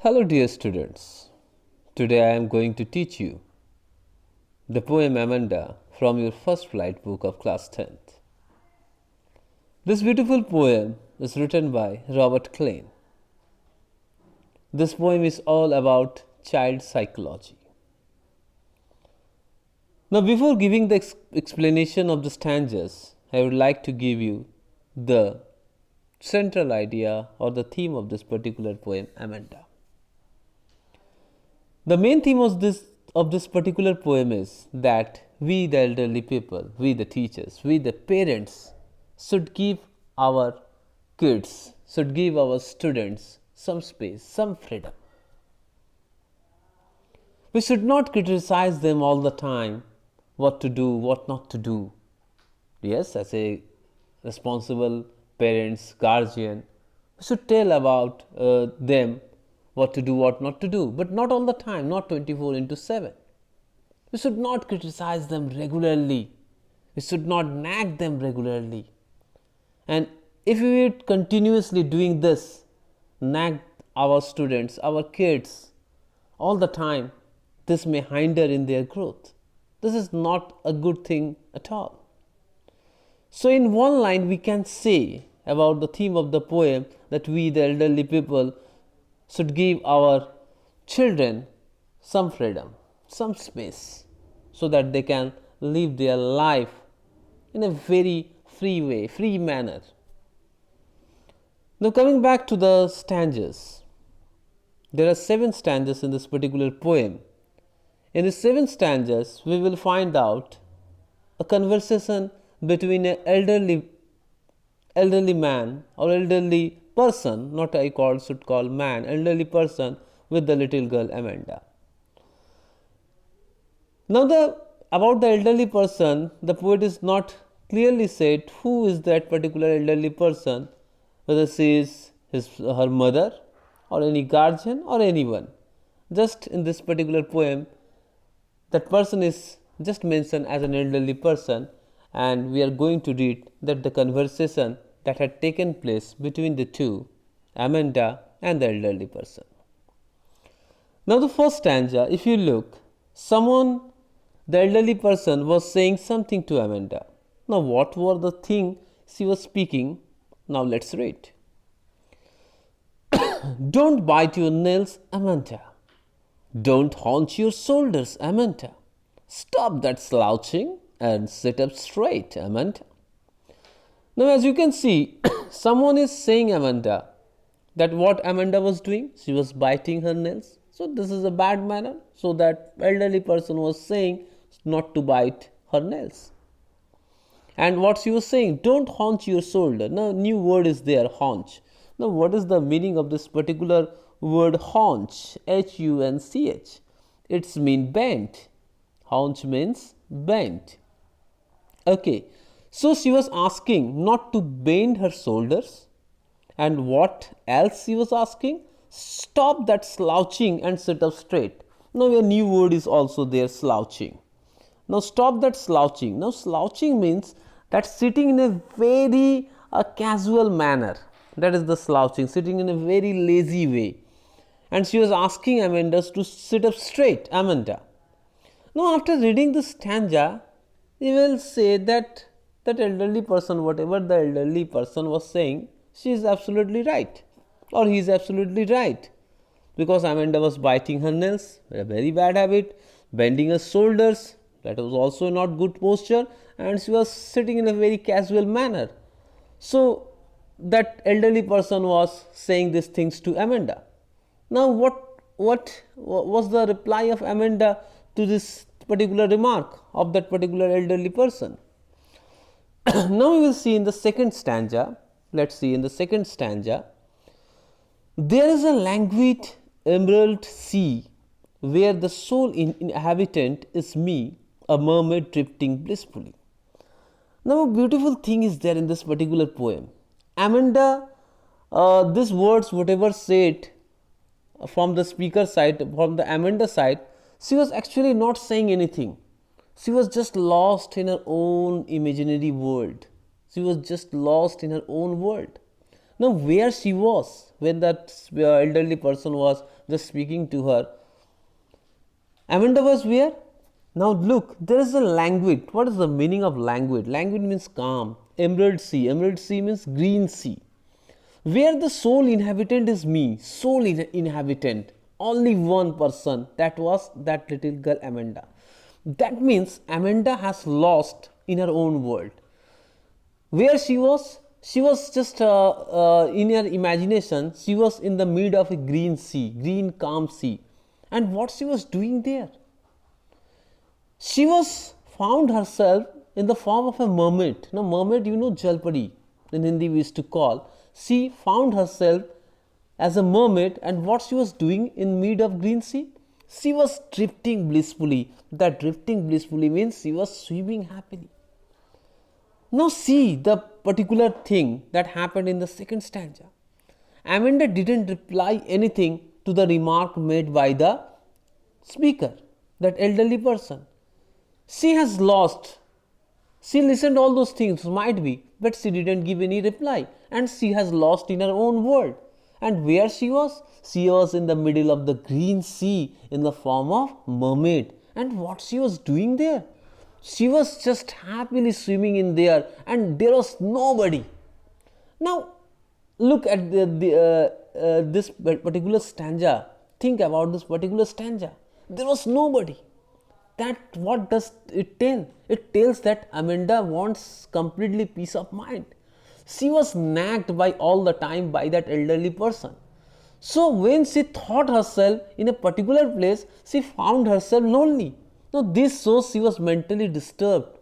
Hello, dear students. Today I am going to teach you the poem Amanda from your first flight book of class 10th. This beautiful poem is written by Robert Klein. This poem is all about child psychology. Now, before giving the explanation of the stanzas, I would like to give you the central idea or the theme of this particular poem, Amanda. The main theme of this particular poem is that we, the elderly people, we, the teachers, we, the parents, should give our kids, should give our students some space, some freedom. We should not criticize them all the time what to do, what not to do. Yes, as a responsible parents, guardian, we should tell about them what to do, what not to do, but not all the time, not 24 into 7. We should not criticize them regularly. We should not nag them regularly. And if we are continuously doing this, nag our students, our kids, all the time, this may hinder in their growth. This is not a good thing at all. So, in one line, we can say about the theme of the poem that we, the elderly people, should give our children some freedom, some space, so that they can live their life in a very free way, free manner. Now, coming back to the stanzas, there are 7 stanzas in this particular poem. In the 7 stanzas, we will find out a conversation between an elderly man or elderly person, not should call man, elderly person with the little girl Amanda. Now, about the elderly person, the poet is not clearly said who is that particular elderly person, whether she is her mother or any guardian or anyone. Just in this particular poem, that person is just mentioned as an elderly person, and we are going to read that the conversation that had taken place between the two, Amanda and the elderly person. Now, the first stanza, if you look, the elderly person was saying something to Amanda. Now, what were the thing she was speaking? Now, let's read. Don't bite your nails, Amanda. Don't haunch your shoulders, Amanda. Stop that slouching and sit up straight, Amanda. Now, as you can see, someone is saying Amanda that what Amanda was doing, she was biting her nails. So, this is a bad manner. So, that elderly person was saying not to bite her nails. And what she was saying, don't haunch your shoulder. Now, new word is there, haunch. Now, what is the meaning of this particular word haunch? H-U-N-C-H. It's mean bent. Haunch means bent. Okay. So, she was asking not to bend her shoulders. And what else she was asking? Stop that slouching and sit up straight. Now, a new word is also there, slouching. Now, stop that slouching. Now, slouching means that sitting in a very casual manner. That is the slouching, sitting in a very lazy way. And she was asking Amanda to sit up straight, Amanda. Now, after reading this stanza, you will say that elderly person, whatever the elderly person was saying, she is absolutely right, or he is absolutely right, because Amanda was biting her nails, a very bad habit, bending her shoulders, that was also not good posture, and she was sitting in a very casual manner. So, that elderly person was saying these things to Amanda. Now, what was the reply of Amanda to this particular remark of that particular elderly person? Now, we will see in the second stanza. Let's see in the second stanza. There is a languid emerald sea where the sole inhabitant is me, a mermaid drifting blissfully. Now, a beautiful thing is there in this particular poem. Amanda, these words, whatever said from the speaker side, from the Amanda side, she was actually not saying anything. She was just lost in her own imaginary world. She was just lost in her own world. Now, where she was, when that elderly person was just speaking to her. Amanda was where? Now look, there is a languid. What is the meaning of languid? Languid means calm. Emerald sea. Emerald sea means green sea. Where the sole inhabitant is me, sole inhabitant, only one person, that was that little girl Amanda. That means Amanda has lost in her own world. Where she was? She was just in her imagination, she was in the mid of a green sea, green calm sea. And what she was doing there? She was found herself in the form of a mermaid. Now, mermaid, you know, Jalpadi in Hindi we used to call. She found herself as a mermaid, and what she was doing in mid of green sea? She was drifting blissfully. That drifting blissfully means she was swimming happily. Now see the particular thing that happened in the second stanza. Amanda didn't reply anything to the remark made by the speaker, that elderly person. She has lost. She listened all those things, might be, but she didn't give any reply, and she has lost in her own world. And where she was? She was in the middle of the green sea in the form of mermaid. And what she was doing there? She was just happily swimming in there, and there was nobody. Now, look at this particular stanza. Think about this particular stanza. There was nobody. That what does it tell? It tells that Amanda wants completely peace of mind. She was nagged by all the time by that elderly person. So when she thought herself in a particular place, she found herself lonely. Now this shows she was mentally disturbed.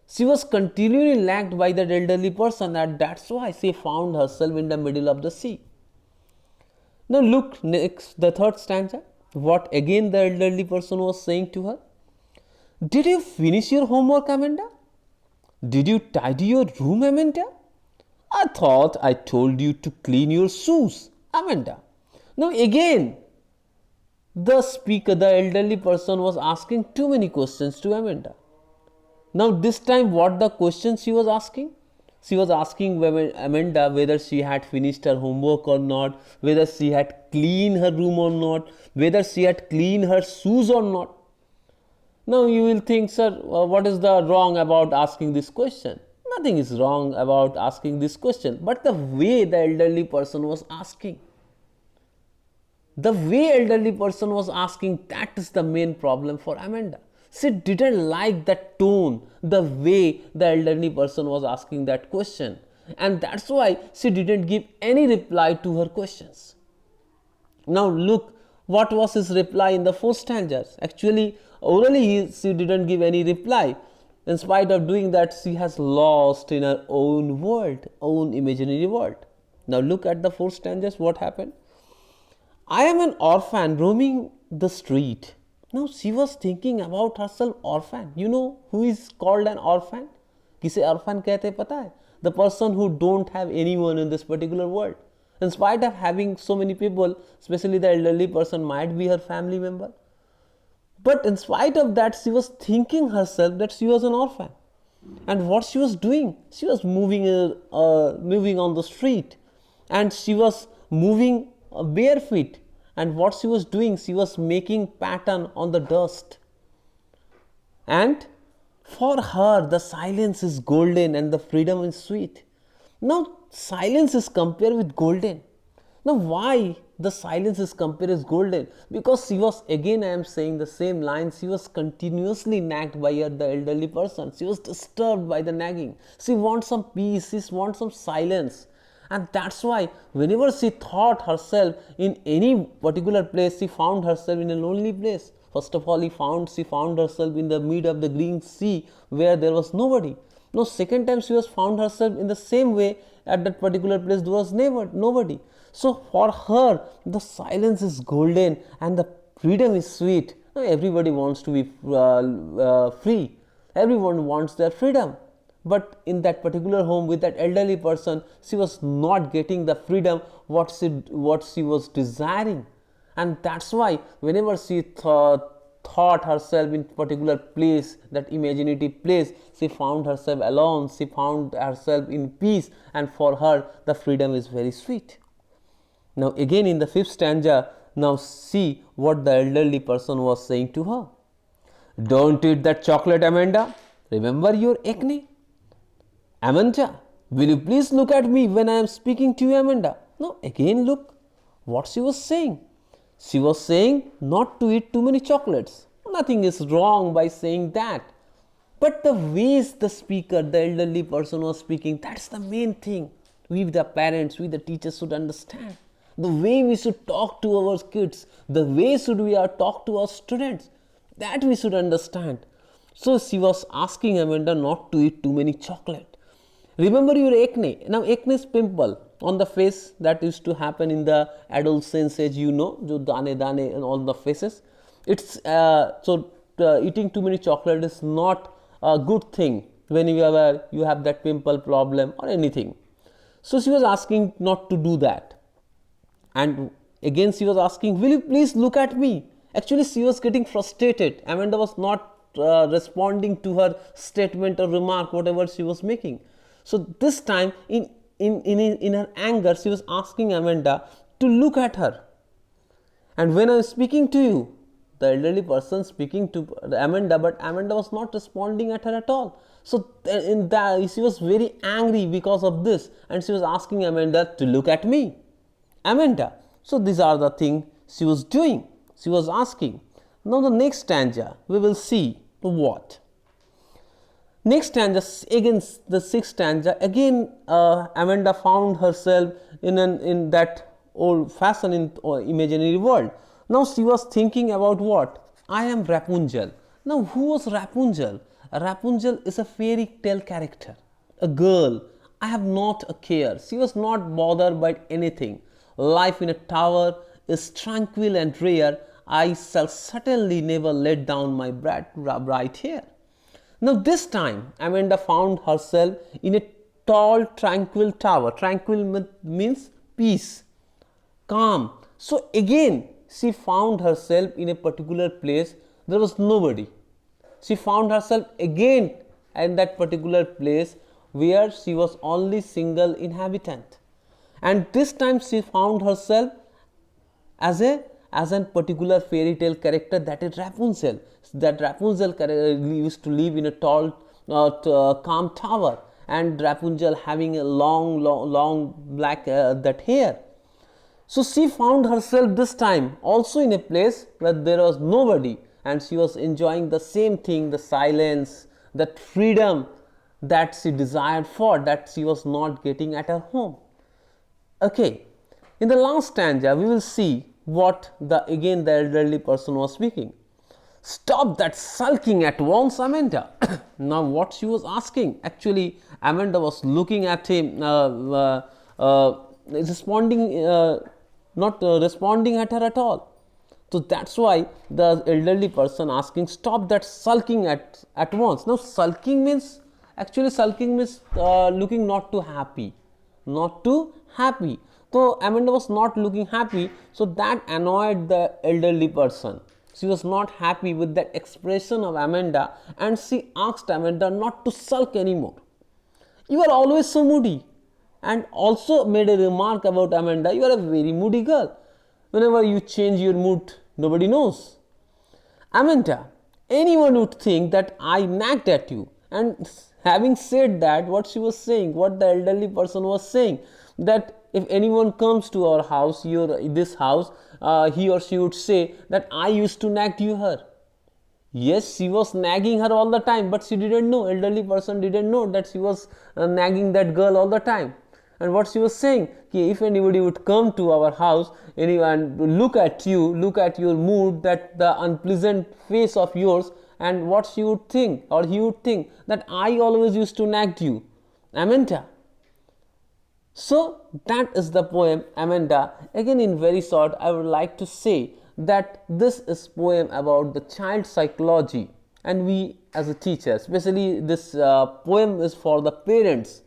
She was continually nagged by that elderly person, and that's why she found herself in the middle of the sea. Now look next, the third stanza. What again the elderly person was saying to her? Did you finish your homework, Amanda? Did you tidy your room, Amanda? I thought I told you to clean your shoes, Amanda. Now again, the speaker, the elderly person was asking too many questions to Amanda. Now this time what the question she was asking? She was asking Amanda whether she had finished her homework or not, whether she had cleaned her room or not, whether she had cleaned her shoes or not. Now you will think, sir, what is the wrong about asking this question? Nothing is wrong about asking this question, but the way the elderly person was asking. The way elderly person was asking, that is the main problem for Amanda. She didn't like that tone, the way the elderly person was asking that question, and that's why she didn't give any reply to her questions. Now look, what was his reply in the first stanzas? Actually, orally she didn't give any reply. In spite of doing that, she has lost in her own world, own imaginary world. Now look at the four stanzas, what happened? I am an orphan roaming the street. Now she was thinking about herself, orphan. You know who is called an orphan? किसे orphan कहते हैं पता है? The person who don't have anyone in this particular world. In spite of having so many people, especially the elderly person might be her family member. But in spite of that, she was thinking herself that she was an orphan. And what she was doing? She was moving on the street, and she was moving bare feet. And what she was doing? She was making pattern on the dust. And for her, the silence is golden and the freedom is sweet. Now, silence is compared with golden. Now, why the silence is compared as golden? Because she was, again I am saying the same line, she was continuously nagged by the elderly person. She was disturbed by the nagging. She wants some peace, she wants some silence. And that's why whenever she thought herself in any particular place, she found herself in a lonely place. First of all, she found herself in the mid of the green sea where there was nobody. Now, second time she was found herself in the same way at that particular place there was nobody. So for her, the silence is golden and the freedom is sweet. Now, everybody wants to be free. Everyone wants their freedom. But in that particular home with that elderly person, she was not getting the freedom what she was desiring. And that's why whenever she thought herself in particular place, that imaginative place, she found herself alone, she found herself in peace, and for her the freedom is very sweet. Now again in the fifth stanza, now see what the elderly person was saying to her. Don't eat that chocolate, Amanda. Remember your acne. Amanda, will you please look at me when I am speaking to you, Amanda? Now again look what she was saying. She was saying not to eat too many chocolates. Nothing is wrong by saying that. But the ways the speaker, the elderly person was speaking, that's the main thing. We the parents, we the teachers should understand. The way we should talk to our kids, the way should we talk to our students, that we should understand. So she was asking Amanda not to eat too many chocolate. Remember your acne. Now acne is pimple on the face that used to happen in the adolescence age, you know, jo dane and all the faces. It's eating too many chocolate is not a good thing when you have that pimple problem or anything. So she was asking not to do that. And again she was asking, will you please look at me? Actually she was getting frustrated. Amanda was not responding to her statement or remark, whatever she was making. So this time in her anger, she was asking Amanda to look at her. And when I am speaking to you, the elderly person speaking to Amanda, but Amanda was not responding at her at all. So in that she was very angry because of this, and she was asking Amanda to look at me. Amanda. So these are the things she was doing. She was asking. Now the next stanza, we will see what. Next stanza, again the sixth stanza, again Amanda found herself in that old fashioned imaginary world. Now she was thinking about what? I am Rapunzel. Now who was Rapunzel? Rapunzel is a fairy tale character, a girl. I have not a care. She was not bothered by anything. Life in a tower is tranquil and rare. I shall certainly never let down my bright hair. Now this time Amanda found herself in a tall tranquil tower. Tranquil means peace, calm. So again she found herself in a particular place. There was nobody. She found herself again in that particular place where she was only single inhabitant. And this time she found herself as a particular fairy tale character, that is Rapunzel. That Rapunzel used to live in a tall calm tower, and Rapunzel having a long black that hair. So she found herself this time also in a place where there was nobody, and she was enjoying the same thing, the silence, that freedom that she desired for, that she was not getting at her home. Okay, in the last stanza we will see what the elderly person was speaking. Stop that sulking at once, Amanda. Now what she was asking, actually Amanda was looking at him, responding, not responding at her at all. So that's why the elderly person asking, stop that sulking at once. Now sulking means, actually sulking means looking not too happy, not too happy. So Amanda was not looking happy, so that annoyed the elderly person. She was not happy with that expression of Amanda, and she asked Amanda not to sulk anymore. You are always so moody, and also made a remark about Amanda, you are a very moody girl. Whenever you change your mood, nobody knows. Amanda, anyone would think that I nagged at you. And having said that, what she was saying, what the elderly person was saying, that if anyone comes to our house, this house, he or she would say that I used to nag you her. Yes, she was nagging her all the time, but she didn't know, elderly person didn't know that she was nagging that girl all the time. And what she was saying, if anybody would come to our house, anyone look at you, look at your mood, that the unpleasant face of yours, and what she would think, or he would think, that I always used to nag you, Amanda. So that is the poem, Amanda. Again, in very short, I would like to say that this is poem about the child psychology, and we as a teacher, especially this poem is for the parents,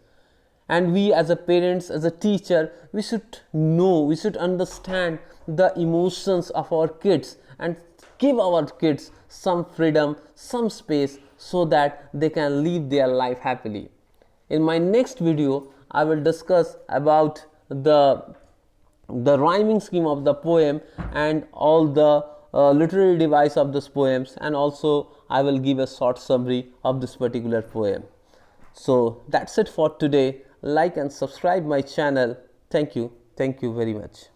and we as a parents, as a teacher, we should know, we should understand the emotions of our kids and give our kids some freedom, some space, so that they can live their life happily. In my next video, I will discuss about the the rhyming scheme of the poem and all the literary device of those poems, and also I will give a short summary of this particular poem. So that's it for today. Like and subscribe my channel. Thank you very much.